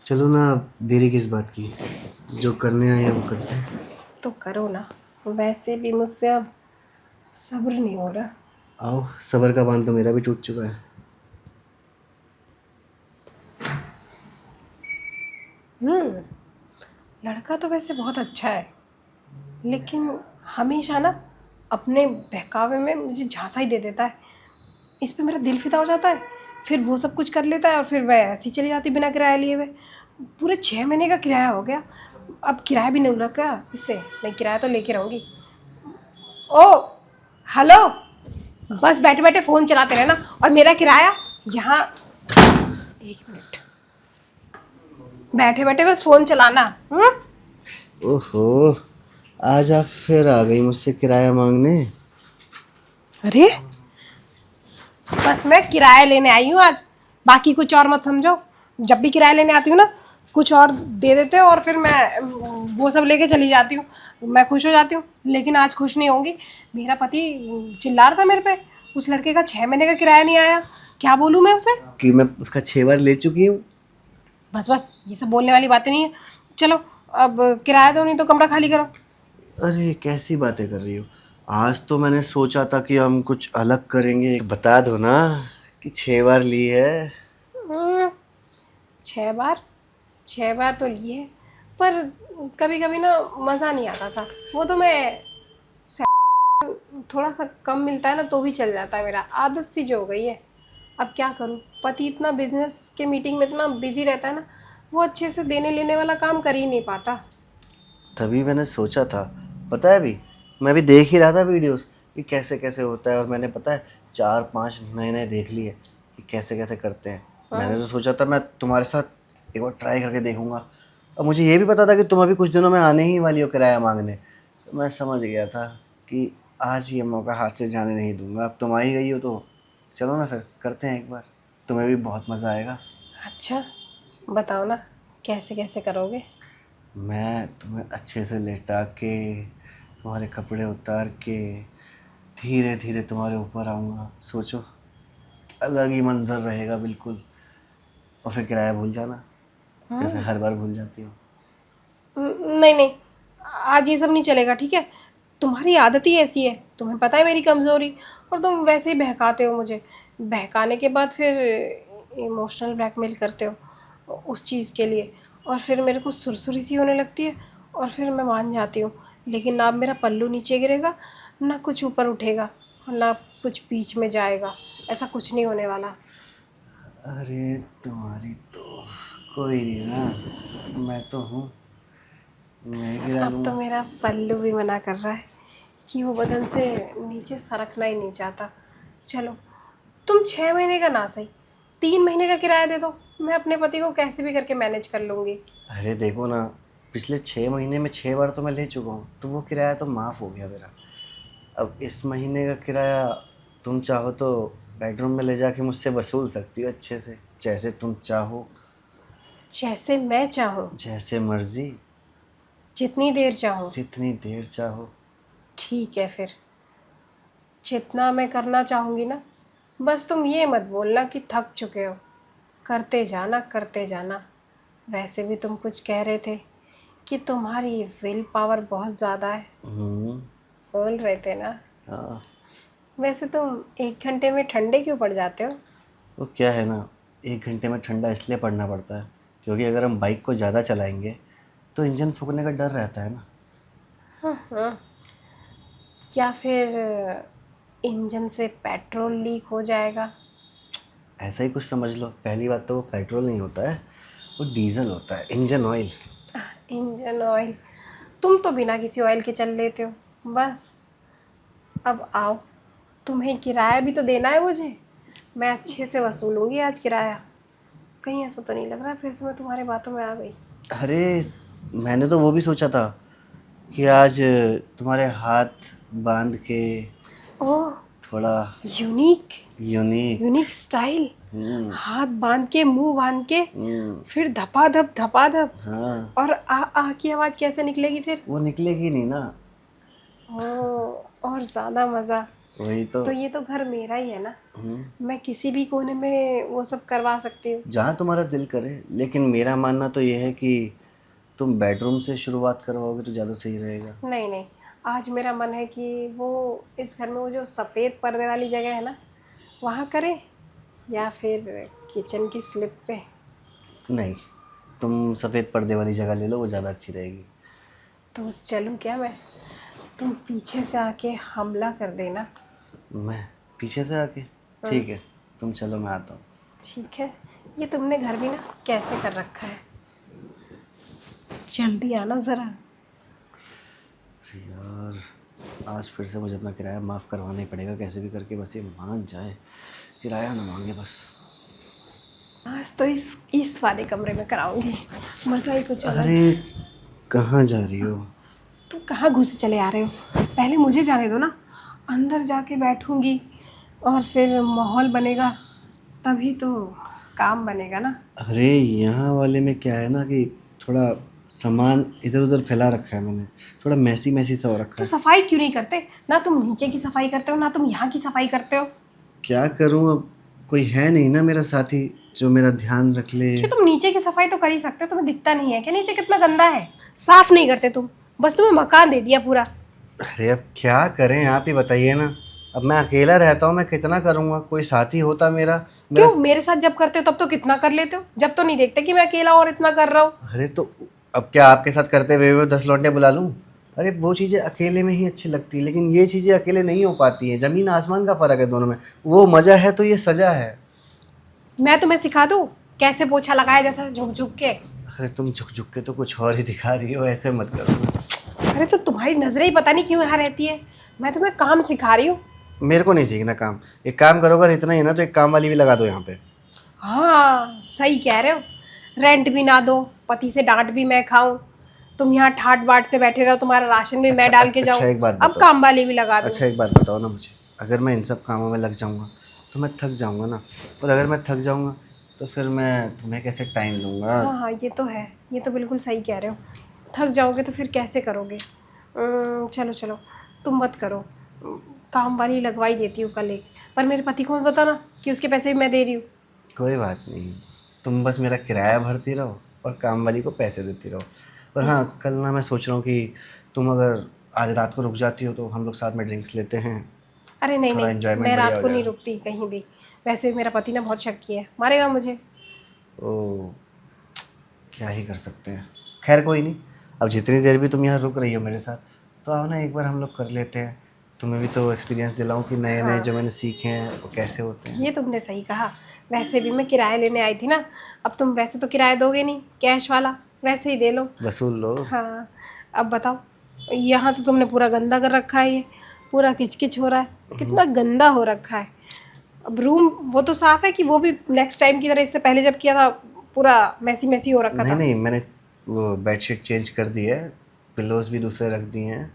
चलो ना, अब देरी किस बात की। जो करने आए हैं वो करते हैं। तो करो ना, वैसे भी मुझसे अब सब्र नहीं हो रहा। आओ, सबर का बांध तो मेरा भी टूट चुका है। लड़का तो वैसे बहुत अच्छा है, लेकिन हमेशा ना अपने बहकावे में मुझे झांसा ही दे देता है। इस पे मेरा दिल फिदा हो जाता है, फिर वो सब कुछ कर लेता है और फिर मैं ऐसी चली जाती बिना किराया लिए हुए। पूरे 6 महीने का किराया हो गया, अब किराया भी नहीं लगा इससे। नहीं, किराया तो लेके रहूँगी। ओ हेलो, बस बैठे बैठे फ़ोन चलाते रहना और मेरा किराया यहाँ। एक मिनट, बैठे बैठे बस फ़ोन चलाना। ओहो, आज आप फिर आ गई मुझसे किराया मांगने। अरे, बस मैं किराया लेने आई हूँ आज, बाकी कुछ और मत समझो। जब भी किराया लेने आती हूँ ना, कुछ और दे देते हो और फिर मैं वो सब लेके चली जाती हूँ। मैं खुश हो जाती हूँ, लेकिन आज खुश नहीं होंगी। मेरा पति चिल्ला रहा था मेरे पे, उस लड़के का 6 महीने का किराया नहीं आया। क्या बोलूँ मैं उसे? कि मैं उसका 6 बार ले चुकी हूँ। बस बस, ये सब बोलने वाली बातें नहीं है। चलो, अब किराया दो, नहीं तो कमरा खाली करो। अरे कैसी बातें कर रही हो। आज तो मैंने सोचा था कि हम कुछ अलग करेंगे। बता दो ना कि 6 बार ली है। हम्म, 6 बार, 6 बार तो लिए, पर कभी कभी ना मज़ा नहीं आता था। वो तो मैं थोड़ा सा कम मिलता है ना तो भी चल जाता है, मेरा आदत सी जो हो गई है। अब क्या करूँ, पति इतना बिजनेस के मीटिंग में इतना बिजी रहता है ना, वो अच्छे से देने लेने वाला काम कर ही नहीं पाता। तभी मैंने सोचा था, पता है, अभी मैं भी देख ही रहा था वीडियोस कि कैसे कैसे होता है। और मैंने, पता है, 4-5 नए नए देख लिए कि कैसे कैसे करते हैं। मैंने तो सोचा था मैं तुम्हारे साथ एक बार ट्राई करके देखूंगा। और मुझे ये भी पता था कि तुम अभी कुछ दिनों में आने ही वाली हो किराया मांगने। तो मैं समझ गया था कि आज ये मौका हाथ से जाने नहीं दूंगा। अब तुम आ ही गई हो तो चलो ना, फिर करते हैं एक बार। तुम्हें भी बहुत मज़ा आएगा। अच्छा, बताओ ना, कैसे कैसे करोगे? मैं तुम्हें अच्छे से लेटा के, तुम्हारे कपड़े उतार के, धीरे धीरे तुम्हारे ऊपर आऊँगा। सोचो, अलग ही मंजर रहेगा बिल्कुल। और फिर किराया भूल जाना, जैसे हर बार भूल जाती हो। नहीं नहीं, आज ये सब नहीं चलेगा, ठीक है? तुम्हारी आदत ही ऐसी है, तुम्हें पता है मेरी कमज़ोरी, और तुम वैसे ही बहकाते हो मुझे। बहकाने के बाद फिर इमोशनल ब्लैकमेल करते हो उस चीज़ के लिए, और फिर मेरे को सुरसुरी सी होने लगती है, और फिर मैं मान जाती हूँ। लेकिन ना अब मेरा पल्लू नीचे गिरेगा, ना कुछ ऊपर उठेगा, और ना कुछ बीच में जाएगा। ऐसा कुछ नहीं होने वाला। अरे तुम्हारी तो कोई नहीं ना, मैं तो हूँ, मैं ही गिरा अब तो लूँगा। मेरा पल्लू भी मना कर रहा है कि वो बदन से नीचे सरकना ही नहीं चाहता। चलो, तुम 6 महीने का ना सही, 3 महीने का किराया दे दो, मैं अपने पति को कैसे भी करके मैनेज कर लूँगी। अरे देखो ना, पिछले 6 महीने में 6 बार तो मैं ले चुका हूँ, तो वो किराया तो माफ़ हो गया मेरा। अब इस महीने का किराया तुम चाहो तो बेडरूम में ले जाके मुझसे वसूल सकती हो अच्छे से, जैसे तुम चाहो। जैसे मैं चाहूँ, जैसे मर्जी, जितनी देर चाहूँ। जितनी देर चाहो। ठीक है फिर, जितना मैं करना चाहूँगी ना, बस तुम ये मत बोलना कि थक चुके हो। करते जाना, करते जाना। वैसे भी तुम कुछ कह रहे थे कि तुम्हारी विल पावर बहुत ज़्यादा है, हम्म। बोल रहे थे ना? हाँ। वैसे तुम 1 घंटे में ठंडे क्यों पड़ जाते हो? तो क्या है ना, 1 घंटे में ठंडा इसलिए पड़ना पड़ता है क्योंकि अगर हम बाइक को ज़्यादा चलाएंगे तो इंजन फूकने का डर रहता है ना। या फिर इंजन से पेट्रोल लीक हो जाएगा? ऐसा ही कुछ समझ लो। पहली बात तो वो पेट्रोल नहीं होता है, वो डीजल होता है, इंजन ऑयल। Engine oil? तुम तो बिना किसी ऑयल के चल लेते हो। बस, अब आओ, तुम्हें किराया भी तो देना है मुझे। मैं अच्छे से वसूलूंगी आज किराया। कहीं ऐसा तो नहीं लग रहा फिर से मैं तुम्हारे बातों में आ गई? अरे मैंने तो वो भी सोचा था कि आज तुम्हारे हाथ बांध के ओह, थोड़ा यूनिक, यूनिक। Unique style. हम्म। हाथ बांध के, मुंह बांध के, हम्म। फिर धपाधप धपाधप। हाँ, और आ की आवाज़ कैसे निकलेगी फिर? वो निकलेगी नहीं ना। ओह, और ज़्यादा मज़ा। वही तो। तो ये तो घर मेरा ही है ना, हम्म। मैं किसी भी कोने में वो सब करवा सकती हूँ। जहाँ तुम्हारा दिल करे, लेकिन मेरा मानना तो ये है कि तुम बेडरूम से शुरुआत करवाओगे तो ज़्यादा सही रहेगा। नहीं नहीं, आज मेरा मन है कि वो इस घर में वो जो सफ़ेद पर्दे वाली जगह है ना, वहाँ करें, या फिर किचन की स्लिप पे। नहीं, तुम सफ़ेद पर्दे वाली जगह ले लो, वो ज़्यादा अच्छी रहेगी। तो चलूँ क्या मैं? तुम पीछे से आके हमला कर देना। मैं पीछे से आके? ठीक है, तुम चलो, मैं आता हूँ। ठीक है। ये तुमने घर भी ना कैसे कर रखा है, जल्दी आना ज़रा। अरे यार, आज फिर से मुझे अपना किराया माफ़ करवाना ही पड़ेगा कैसे भी करके, बस ये मान जाए, किराया ना मांगे बस। आज तो इस वाले कमरे में कराऊंगी, मज़ा ही कुछ अलग अरे है। कहाँ जा रही हो? तुम कहाँ घुसे चले आ रहे हो? पहले मुझे जाने दो ना, अंदर जाके बैठूंगी और फिर माहौल बनेगा, तभी तो काम बनेगा ना। अरे यहाँ वाले में क्या है ना कि थोड़ा सामान इधर उधर फैला रखा है मैंने, थोड़ा मैसी मैसी सा हो रखा तो है। सफाई क्यों नहीं करते? ना तुम नीचे की सफाई करते हो, ना तुम यहाँ की सफाई करते हो। क्या करूँ अब, कोई है नहीं ना मेरा साथी जो मेरा ध्यान रख ले। क्यों, तुम नीचे की सफाई तो कर ही सकते हो, तुम्हें दिखता नहीं है क्या नीचे कितना गंदा है? साफ नहीं करते तुम, बस तुम्हें मकान दे दिया पूरा। अरे अब क्या करें, आप ही बताइए ना। अब मैं अकेला रहता हूँ, मैं कितना करूँगा, कोई साथी होता मेरा मेरा। क्यों, मेरे साथ जब करते हो तब तो कितना कर लेते हो, जब तो नहीं देखते कि मैं अकेला और इतना कर रहा हूँ। अरे तो अब क्या आपके साथ करते हुए मैं 10 लौंडे बुला लूँ? अरे वो चीज़ें अकेले में ही अच्छी लगती है, लेकिन ये चीज़ें अकेले नहीं हो पाती हैं, ज़मीन आसमान का फ़र्क है दोनों में। वो मज़ा है तो ये सज़ा है। मैं तुम्हें सिखा दूँ कैसे पोछा लगाया, जैसा झुक झुक के? अरे तुम झुक झुक के तो कुछ और ही दिखा रही हो, ऐसे मत करो ना। अरे तो तुम्हारी नजरें ही पता नहीं क्यों यहाँ रहती है, मैं तुम्हें काम सिखा रही हूँ। मेरे को नहीं सीखना काम, एक काम करो, अगर इतना ही है ना तो एक काम वाली भी लगा दो यहाँ पे। हाँ सही कह रहे हो, रेंट भी ना दो, पति से डांट भी मैं खाऊं, तुम यहाँ ठाट बाट से बैठे रहो, तुम्हारा राशन भी मैं डाल के अच्छा जाऊं, एक बात अब बताओ। काम वाली भी लगा दूं। अच्छा एक बात बताओ ना मुझे, अगर मैं इन सब कामों में लग जाऊंगा तो मैं थक जाऊंगा ना, और अगर मैं थक जाऊंगा तो फिर मैं तुम्हें कैसे टाइम दूंगा? हाँ हाँ, ये तो है, ये तो बिल्कुल सही कह रहे हो। थक जाओगे तो फिर कैसे करोगे? चलो चलो, तुम मत करो, काम वाली लगवा ही देती हूँ कल एक, पर मेरे पति को मत बताना कि उसके पैसे भी मैं दे रही हूँ। कोई बात नहीं, तुम बस मेरा किराया भरती रहो और काम वाली को पैसे देती रहो। पर हाँ, कल ना मैं सोच रहा हूँ कि तुम अगर आज रात को रुक जाती हो तो हम लोग साथ में ड्रिंक्स लेते हैं, अरे नहीं थोड़ा नहीं, एंजॉयमेंट मैं बढ़िया रात हो को नहीं जाएगा। रुकती कहीं भी, वैसे भी मेरा पति ना बहुत शक्की है, मारेगा मुझे। ओ, क्या ही कर सकते हैं। खैर कोई नहीं, अब जितनी देर भी तुम यहाँ रुक रही हो मेरे साथ, तो आओ ना एक बार हम लोग कर लेते हैं, तुम्हें भी तो एक्सपीरियंस दिलाऊं कि नए नए जो मैंने सीखे हैं वो कैसे होते हैं। ये तुमने सही कहा, वैसे भी मैं किराया लेने आई थी ना, अब तुम वैसे तो किराया दोगे नहीं कैश वाला, वैसे ही दे लो। वसूल लो। हाँ, अब बताओ, यहाँ तो तुमने पूरा गंदा कर रखा है, ये पूरा किचकिच हो रहा है, कितना गंदा हो रखा है। अब रूम वो तो साफ है कि वो भी नेक्स्ट टाइम की तरह, इससे पहले जब किया था पूरा मैसी मैसी हो रखा नहीं था? नहीं, मैंने वो बेडशीट चेंज कर दी है, पिलोज भी दूसरे रख दिए हैं,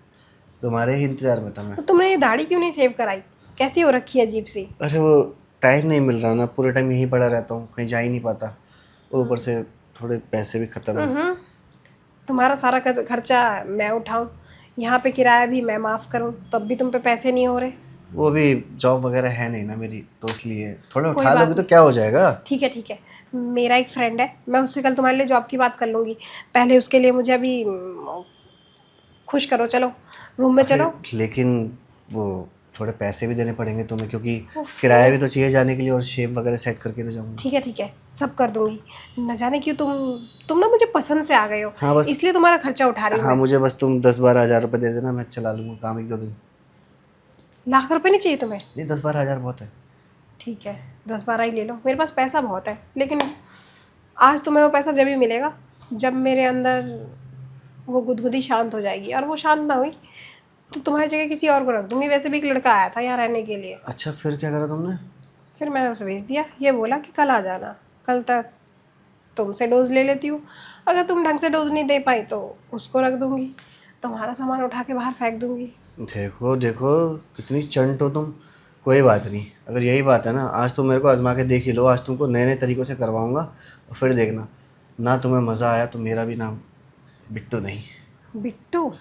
तुम्हारे ही इंतज़ार में था मैं। तो तुमने ये दाढ़ी क्यों नहीं शेव कराई, कैसी हो रखी है अजीब सी? अरे वो टाइम नहीं मिल रहा ना, पूरे टाइम यहीं पड़ा रहता हूँ, कहीं जा ही नहीं पाता, और ऊपर से थोड़े पैसे भी ख़त्म हैं। हम्म, तुम्हारा सारा खर्चा मैं उठाऊं, यहाँ पे किराया भी मैं माफ़ करूं, तब भी तुम पे पैसे नहीं हो रहे। वो भी जॉब वगैरह है नहीं ना मेरी, तो इसलिए थोड़ा कोई उठा बात लोगे तो नहीं, क्या हो जाएगा। ठीक है ठीक है, मेरा एक फ्रेंड है, मैं उससे कल तुम्हारे लिए जॉब की बात कर लूँगी, पहले उसके लिए मुझे अभी खुश करो, चलो रूम में अरे चलो। लेकिन वो थोड़े पैसे भी देने पड़ेंगे तुम्हें, क्योंकि ओफो, किराया भी तो चाहिए जाने के लिए, और शेप वगैरह सेट करके तो जाऊँगा। ठीक है, सब कर दूंगी। न जाने क्यों तुम ना मुझे पसंद से आ गए हो, हाँ बस, इसलिए तुम्हारा खर्चा उठा रही हूँ हाँ मैं। मुझे बस तुम 10-12 हज़ार रुपये दे देना, मैं चला लूँगा काम एक दो दिन। लाख रुपए नहीं चाहिए तुम्हें? नहीं, 10-12 हज़ार बहुत है। ठीक है, 10-12 ही ले लो, मेरे पास पैसा बहुत है, लेकिन आज तुम्हें वो पैसा जब ही मिलेगा जब मेरे अंदर वो गुदगुदी शांत हो जाएगी, और वो शांत ना हुई तो तुम्हारी जगह किसी और को रख दूंगी। वैसे भी एक लड़का आया था यहाँ रहने के लिए, अच्छा फिर क्या करा तुमने? फिर मैंने उसे भेज दिया, ये बोला कि कल आ जाना, कल तक तुमसे डोज ले लेती हूँ, अगर तुम ढंग से डोज नहीं दे पाई तो उसको रख दूंगी, तुम्हारा सामान उठा के बाहर फेंक दूंगी। देखो देखो, कितनी चंट हो तुम। कोई बात नहीं, अगर यही बात है ना, आज तुम मेरे को आजमा के देख ही लो, आज तुमको नए नए तरीक़ों से करवाऊँगा, और फिर देखना, ना तुम्हें मज़ा आया तो मेरा भी नाम बिट्टू नहीं। बिट्टू?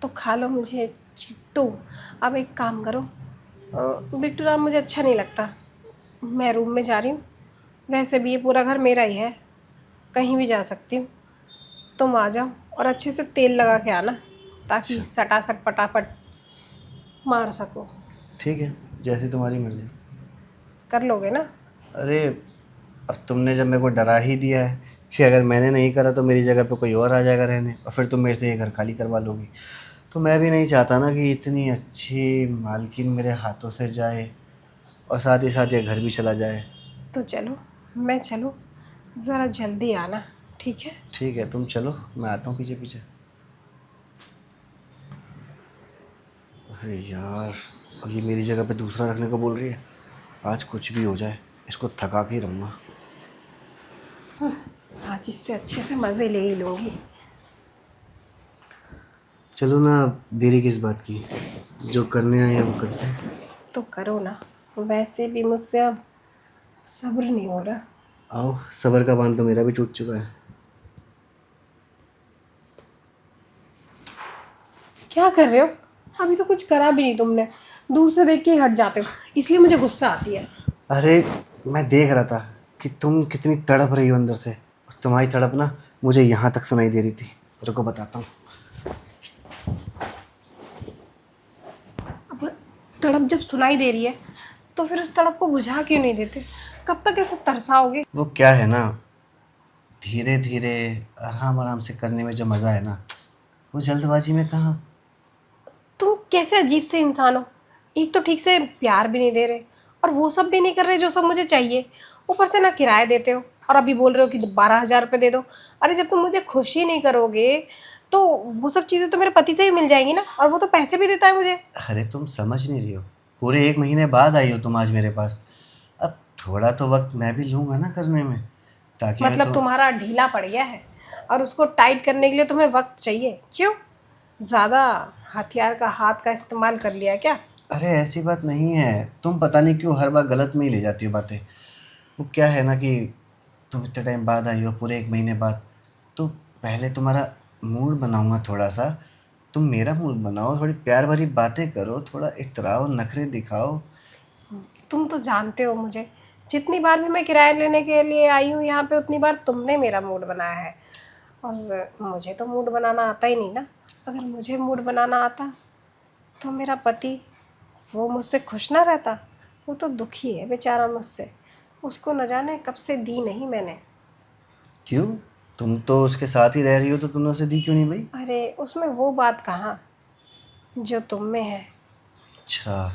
तो खा लो मुझे चिट्टू। अब एक काम करो, बिट्टू राम मुझे अच्छा नहीं लगता। मैं रूम में जा रही हूँ। वैसे भी ये पूरा घर मेरा ही है, कहीं भी जा सकती हूँ। तुम आ जाओ और अच्छे से तेल लगा के आना, ताकि अच्छा सटासट पटापट मार सको। ठीक है, जैसी तुम्हारी मर्जी। कर लोगे ना? अरे अब तुमने जब मेरे को डरा ही दिया है कि अगर मैंने नहीं करा तो मेरी जगह पे कोई और आ जाएगा रहने, और फिर तुम मेरे से ये घर खाली करवा लोगी, तो मैं भी नहीं चाहता ना कि इतनी अच्छी मालकिन मेरे हाथों से जाए और साथ ही साथ ये घर भी चला जाए। तो चलो, मैं चलूँ? ज़रा जल्दी आना, ठीक है? ठीक है, तुम चलो, मैं आता हूँ पीछे पीछे। अरे यार, अब ये मेरी जगह पे दूसरा रखने को बोल रही है। आज कुछ भी हो जाए, इसको थका के ही रहूँगा। आज इससे अच्छे से मज़े ले ही लूँगी। चलो ना, अब देरी किस बात की, जो करने आए हैं वो करते हैं। तो करो ना, वैसे भी मुझसे अब सब्र नहीं हो रहा। आओ, सबर का बांध तो मेरा भी टूट चुका है। क्या कर रहे हो? अभी तो कुछ करा भी नहीं तुमने, दूर से देख के ही हट जाते हो, इसलिए मुझे गुस्सा आती है। अरे मैं देख रहा था कि तुम कितनी तड़प रही हो अंदर से, और तुम्हारी तड़प ना मुझे यहाँ तक सुनाई दे रही थी। रुको बताता हूँ। अब तड़प जब सुनाई दे रही है, तो फिर उस तड़प को बुझा क्यों नहीं देते? कब तक ऐसा तरसाओगे? वो क्या है ना, धीरे धीरे आराम आराम से करने में जो मज़ा है ना, वो जल्दबाजी में कहाँ। तुम कैसे अजीब से इंसान हो? एक तो ठीक से प्यार भी नहीं दे रहे, और वो सब भी नहीं कर रहे जो सब मुझे चाहिए। ऊपर से ना किराया देते हो, और अभी बोल रहे हो कि 12,000 रुपये दे दो। अरे जब तुम मुझे खुश ही नहीं करोगे, तो वो सब चीज़ें तो मेरे पति से ही मिल जाएंगी ना, और वो तो पैसे भी देता है मुझे। अरे तुम समझ नहीं रही हो, पूरे 1 महीने बाद आई हो तुम आज मेरे पास। अब थोड़ा तो वक्त मैं भी लूँगा ना करने में, ताकि मैं मतलब तो। तुम्हारा ढीला पड़ गया है, और उसको टाइट करने के लिए तुम्हें वक्त चाहिए, क्यों? ज़्यादा हथियार का हाथ का इस्तेमाल कर लिया क्या? अरे ऐसी बात नहीं है, तुम पता नहीं क्यों हर बार गलत में ही ले जाती हो बातें। वो क्या है ना कि तुम इतने टाइम बाद आई हो, पूरे 1 महीने बाद, तो पहले तुम्हारा मूड बनाऊंगा थोड़ा सा। तुम मेरा मूड बनाओ, थोड़ी प्यार भरी बातें करो, थोड़ा इतराओ, नखरे दिखाओ। तुम तो जानते हो मुझे, जितनी बार भी मैं किराया लेने के लिए आई हूँ यहाँ पे, उतनी बार तुमने मेरा मूड बनाया है। और मुझे तो मूड बनाना आता ही नहीं ना। अगर मुझे मूड बनाना आता, तो मेरा पति, वो मुझसे खुश ना रहता। वो तो दुखी है बेचारा मुझसे, उसको न जाने कब से दी नहीं मैंने। क्यों, तुम तो उसके साथ ही रह रही हो, तो तुमने उसे दी क्यों नहीं भाई? अरे उसमें वो बात कहाँ जो तुम में है। अच्छा,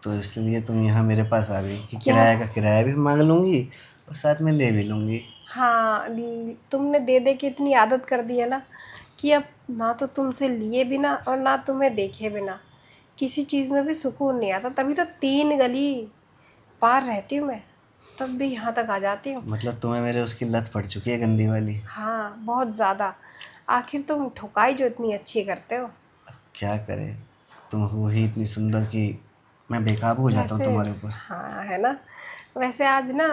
तो इसलिए तुम यहाँ मेरे पास आ गई कि क्या? किराया का किराया भी मांग लूँगी और साथ में ले भी लूँगी। हाँ, तुमने दे दे के इतनी आदत कर दी है ना, कि अब ना तो तुमसे लिए बिना और ना तुम्हें देखे बिना किसी चीज़ में भी सुकून नहीं आता। तभी तो 3 गली पार रहती हूँ मैं, तब भी यहाँ तक आ जाती हूँ। मतलब तुम्हें मेरे उसकी लत पड़ चुकी है गंदी वाली। हाँ, बहुत ज़्यादा। आखिर तुम ठुकाई जो इतनी अच्छी करते हो। क्या करें, तुम हो ही इतनी सुंदर कि मैं बेकाबू हो जाता हूँ वैसे तुम्हारे ऊपर। हाँ, है ना? वैसे आज ना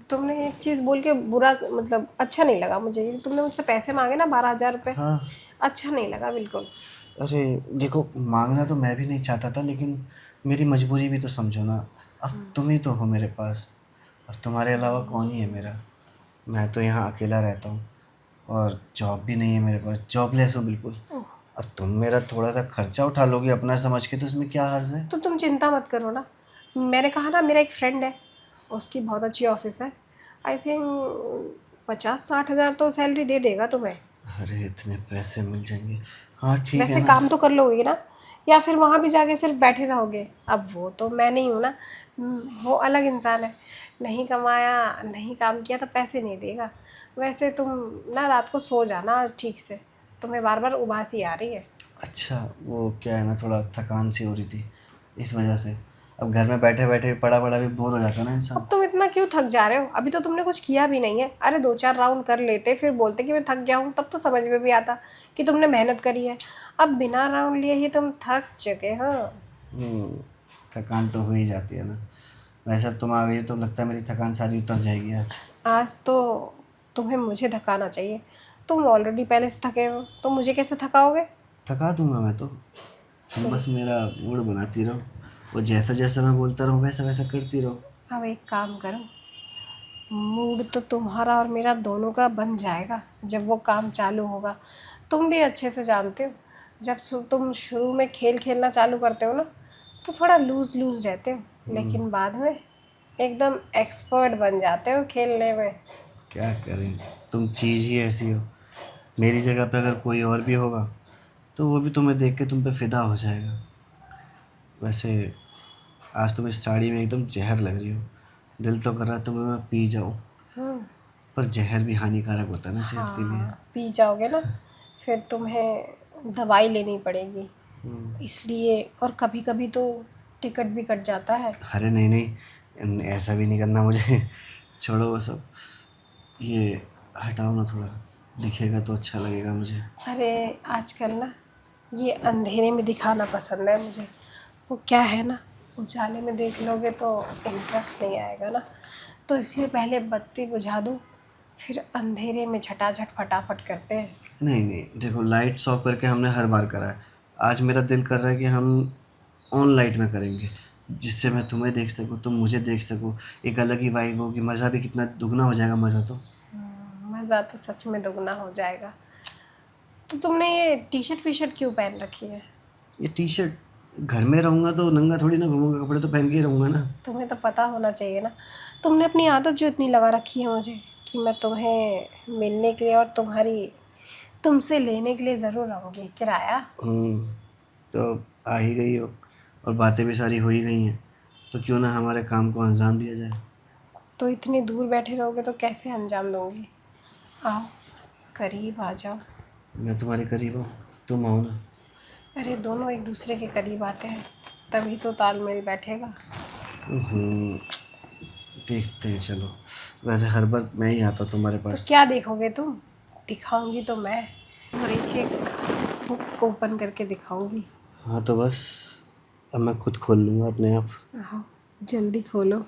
तुमने एक चीज़ बोल के बुरा, मतलब अच्छा नहीं लगा मुझे। ये तुमने मुझसे पैसे मांगे ना, 12,000 रुपये, हाँ। अच्छा नहीं लगा बिल्कुल। अरे देखो, मांगना तो मैं भी नहीं चाहता था, लेकिन मेरी मजबूरी भी तो समझो ना। अब तुम ही तो हो मेरे पास, अब तुम्हारे अलावा कौन ही है मेरा। मैं तो यहाँ अकेला रहता हूँ, और जॉब भी नहीं है मेरे पास, जॉबलेस हूँ बिल्कुल। ओह, अब तुम मेरा थोड़ा सा खर्चा उठा लोगी अपना समझ के, तो इसमें क्या हर्ज है। तो तुम चिंता मत करो ना। मैंने कहा ना, मेरा एक फ्रेंड है, उसकी बहुत अच्छी ऑफिस है। आई थिंक 50-60 हज़ार तो सैलरी दे देगा तुम्हें। अरे इतने पैसे मिल जाएंगे। हाँ ठीक है वैसे ना। काम तो कर लोगे ना, या फिर वहाँ भी जाके सिर्फ बैठे रहोगे? अब वो तो मैं नहीं हूँ ना, वो अलग इंसान है। नहीं कमाया, नहीं काम किया तो पैसे नहीं देगा। वैसे तुम ना रात को सो जाना ठीक से, तुम्हें बार बार उबासी आ रही है। अच्छा, वो क्या है ना, थोड़ा थकान सी हो रही थी, इस वजह से। अब घर में बैठे बैठे पड़ा पड़ा भी बोर हो जाता है ना इंसान। अब तुम इतना क्यों थक जा रहे हो? अभी तो तुमने कुछ किया भी नहीं है। अरे 2-4 राउंड कर लेते, फिर बोलते कि मैं थक गया हूँ, तब तो समझ में भी आता कि तुमने मेहनत करी है। अब बिना राउंड लिए ही तुम थक चुके हो। हम्म, थकान तो हो ही जाती है ना। वैसे अब तुम आ गई तो लगता है मेरी थकान सारी उतर जाएगी आज। आज तो तुम्हें मुझे थकाना चाहिए। तुम ऑलरेडी पहले से थके हो, तो मुझे कैसे थकाओगे? थका दूंगा मैं तो, तुम सुन, बस मेरा मूड बनाती रहो। वो जैसा जैसा मैं बोलता रहूँ वैसा वैसा करती रहो। अब एक काम करो, मूड तो तुम्हारा और मेरा दोनों का बन जाएगा जब वो काम चालू होगा। तुम भी अच्छे से जानते हो, जब तुम शुरू में खेल खेलना चालू करते हो ना, तो थोड़ा लूज लूज रहते हो, लेकिन बाद में एकदम एक्सपर्ट बन जाते हो खेलने में। क्या करें, तुम चीज़ ही ऐसी हो। मेरी जगह पे अगर कोई और भी होगा तो वो भी तुम्हें देख के तुम पे फिदा हो जाएगा। वैसे आज तुम इस साड़ी में एकदम जहर लग रही हो। दिल तो कर रहा है तुम्हें मैं पी जाऊँ, हम्म। पर जहर भी हानिकारक होता है ना सेहत के लिए। हाँ, पी जाओगे ना फिर तुम्हें दवाई लेनी पड़ेगी, इसलिए। और कभी कभी तो टिकट भी कट जाता है। अरे नहीं नहीं, ऐसा भी नहीं करना मुझे। छोड़ो वो सब, ये हटाओ ना थोड़ा, दिखेगा तो अच्छा लगेगा मुझे। अरे आजकल ना ये अंधेरे में दिखाना पसंद है मुझे। वो क्या है ना, उजाले में देख लोगे तो इंटरेस्ट नहीं आएगा ना, तो इसलिए पहले बत्ती बुझा दो, फिर अंधेरे में झटाझट फटाफट करते हैं। नहीं नहीं, देखो लाइट्स ऑफ करके हमने हर बार करा है। आज मेरा दिल कर रहा है कि हम ऑन लाइट में करेंगे, जिससे मैं तुम्हें देख सकूँ, तुम मुझे देख सको। एक अलग ही वाइब होगी, मज़ा भी कितना दुगना हो जाएगा मज़ा तो। मज़ा तो सच में दोगुना हो जाएगा। तो तुमने ये टी शर्ट वी शर्ट क्यों पहन रखी है? ये टी शर्ट, घर में रहूँगा तो नंगा थोड़ी ना घूमूंगा, कपड़े तो पहन के ही रहूँगा ना। तुम्हें तो पता होना चाहिए ना, तुमने अपनी आदत जो इतनी लगा रखी है मुझे, कि मैं तुम्हें मिलने के लिए और तुमसे लेने के लिए ज़रूर आऊँगी किराया। तो आ ही गई हो और बातें भी सारी हो ही गई हैं, तो क्यों ना हमारे काम को अंजाम दिया जाए। तो इतनी दूर बैठे रहोगे तो कैसे अंजाम दूँगी? आओ, करीब आ जाओ। मैं तुम्हारे करीब हूँ, तुम आओ ना। अरे दोनों एक दूसरे के करीब आते हैं तभी तो तालमेल बैठेगा। हम्म, देखते हैं चलो। वैसे हर बार मैं ही आता हूँ तुम्हारे तो पास। क्या देखोगे तुम? दिखाऊंगी तो मैं, और एक एक बुक ओपन करके दिखाऊंगी। हाँ तो बस, अब मैं खुद खोल लूँगा अपने आप। आओ, जल्दी खोलो।